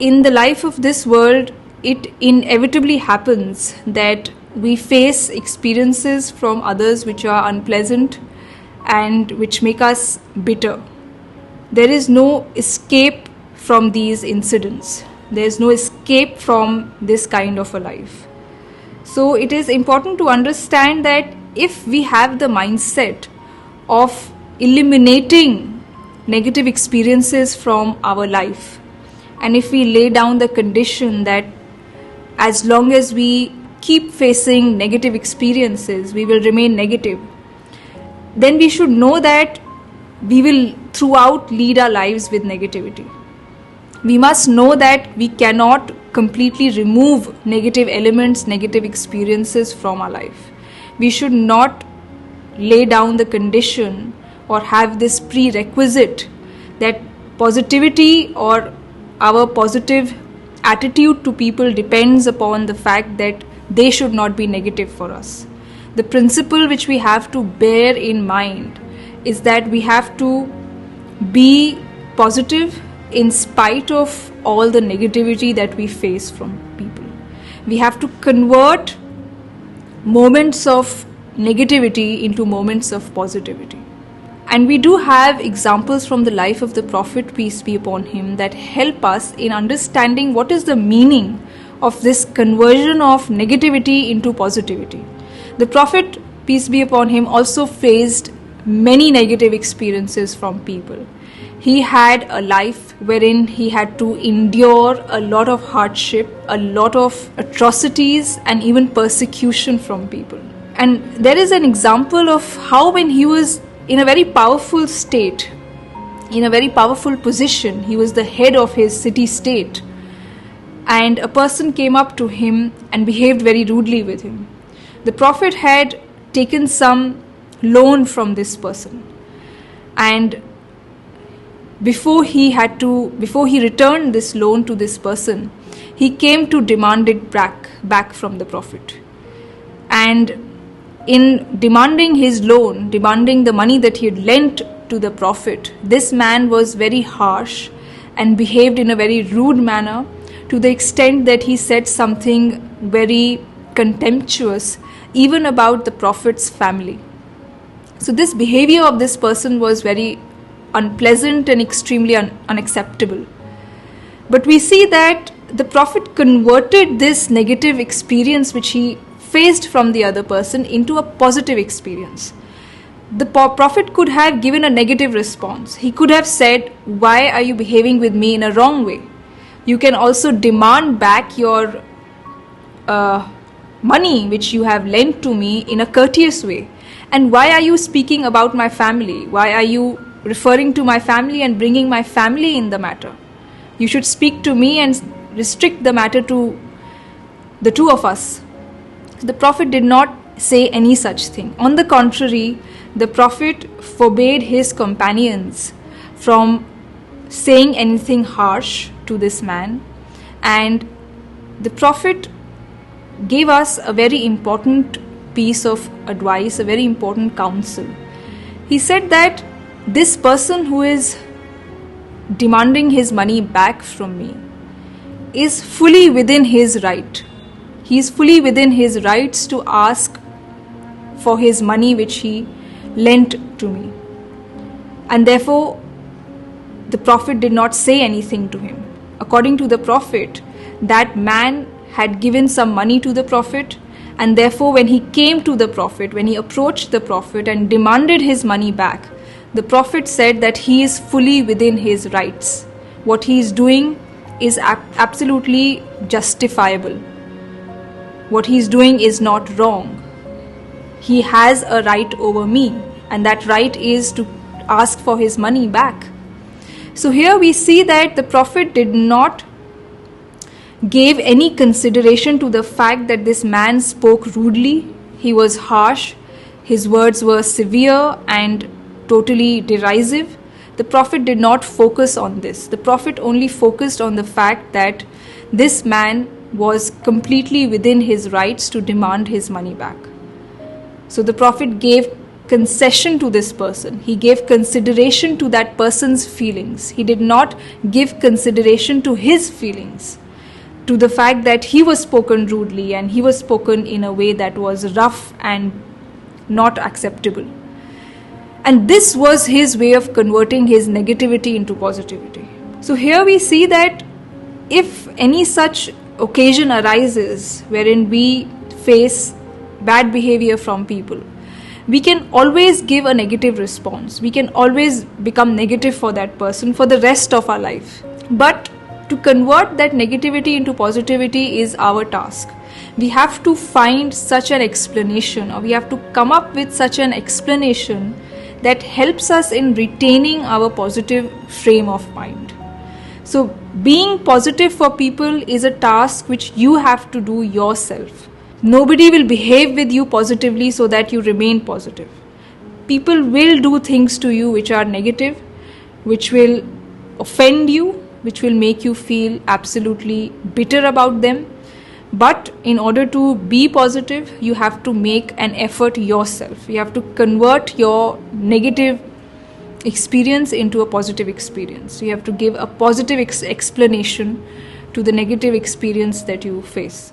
in the life of this world, it inevitably happens that we face experiences from others which are unpleasant and which make us bitter. There is no escape from these incidents. There is no escape from this kind of a life. So it is important to understand that if we have the mindset of eliminating negative experiences from our life, and if we lay down the condition that as long as we keep facing negative experiences, we will remain negative, then we should know that we will throughout lead our lives with negativity. We must know that we cannot completely remove negative elements, negative experiences from our life. We should not lay down the condition or have this prerequisite that positivity or our positive attitude to people depends upon the fact that they should not be negative for us. The principle which we have to bear in mind is that we have to be positive in spite of all the negativity that we face from people. We have to convert moments of negativity into moments of positivity. And we do have examples from the life of the Prophet, peace be upon him, that help us in understanding what is the meaning of this conversion of negativity into positivity. The Prophet, peace be upon him, also faced many negative experiences from people. He had a life wherein he had to endure a lot of hardship, a lot of atrocities, and even persecution from people. And there is an example of how, when he was in a very powerful state, in a very powerful position, he was the head of his city-state, and a person came up to him and behaved very rudely with him. The Prophet had taken some loan from this person, and before he returned this loan to this person, he came to demand it back from the Prophet. And in demanding his loan, demanding the money that he had lent to the Prophet, this man was very harsh and behaved in a very rude manner, to the extent that he said something very contemptuous even about the Prophet's family. So this behavior of this person was very unpleasant and extremely unacceptable. But we see that the Prophet converted this negative experience which he faced from the other person into a positive experience. The Prophet could have given a negative response. He could have said, "Why are you behaving with me in a wrong way? You can also demand back your money which you have lent to me in a courteous way. And why are you speaking about my family? Why are you referring to my family and bringing my family in the matter? You should speak to me and restrict the matter to the two of us." The Prophet did not say any such thing. On the contrary, the Prophet forbade his companions from saying anything harsh to this man, and the Prophet gave us a very important piece of advice, a very important counsel. He said that this person who is demanding his money back from me is fully within his right. He is fully within his rights to ask for his money which he lent to me. And therefore, the Prophet did not say anything to him. According to the Prophet, that man had given some money to the Prophet, and therefore when he came to the Prophet, when he approached the Prophet and demanded his money back, the Prophet said that he is fully within his rights. What he is doing is absolutely justifiable. What he is doing is not wrong. He has a right over me, and that right is to ask for his money back. So here we see that the Prophet did not give any consideration to the fact that this man spoke rudely. He was harsh. His words were severe and totally derisive. The Prophet did not focus on this. The Prophet only focused on the fact that this man was completely within his rights to demand his money back. So the Prophet gave concession to this person. He gave consideration to that person's feelings. He did not give consideration to his feelings, to the fact that he was spoken rudely and he was spoken in a way that was rough and not acceptable. And this was his way of converting his negativity into positivity. So here we see that if any such occasion arises wherein we face bad behavior from people, we can always give a negative response. We can always become negative for that person for the rest of our life. But to convert that negativity into positivity is our task. We have to find such an explanation, or we have to come up with such an explanation that helps us in retaining our positive frame of mind. So being positive for people is a task which you have to do yourself. Nobody will behave with you positively so that you remain positive. People will do things to you which are negative, which will offend you, which will make you feel absolutely bitter about them. But in order to be positive, you have to make an effort yourself. You have to convert your negative experience into a positive experience. You have to give a positive explanation to the negative experience that you face.